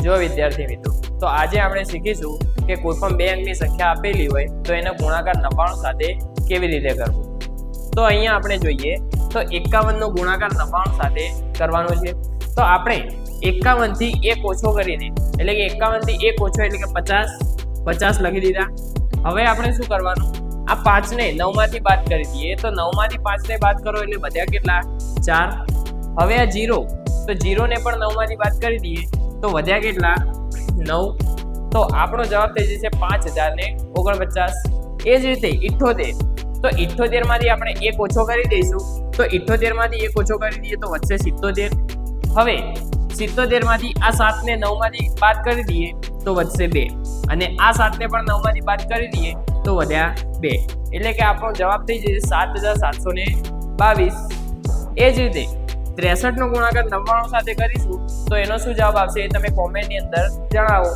જો વિદ્યાર્થી મિત્રો, તો આજે આપણે શીખીશું કે કોઈ પણ બે અંકની સંખ્યા આપેલી હોય તો એનો ગુણાકાર 99 સાથે કેવી રીતે કરવો। તો અહીંયા આપણે જોઈએ તો 51 નો ગુણાકાર 99 સાથે કરવાનો છે। તો આપણે 51 થી 1 ઓછો કરીને એટલે કે 51 થી 1 ઓછો એટલે કે 50 લખી દીધા। હવે આપણે શું કરવાનું, આ 5 ને 9 માંથી બાદ કરી દઈએ તો 9 માંથી 5 ને બાદ કરો એટલે વધ્યા કેટલા 4। હવે આ 0 તો 0 ને પણ 9 માંથી બાદ કરી દઈએ તો વધ્યા કેટલા 9। તો આપણો જવાબ થઈ જશે 5049। એ જ રીતે 78, તો 78 માંથી આપણે 1 ઓછો કરી દઈશું તો 78 માંથી 1 ઓછો કરી દઈએ તો વધશે 77। હવે 77 માંથી આ 7 ને 9 માંથી બાદ કરી દઈએ તો વધશે 2 અને આ 7 ને પણ 9 માંથી બાદ કરી દઈએ તો વધ્યા 2, એટલે કે આપણો જવાબ થઈ જશે 7722। એ જ રીતે 63 નો ગુણાકાર 99 સાથે કરીશું તો એનો શું જવાબ આવશે એ તમે કોમેન્ટની અંદર જણાવો।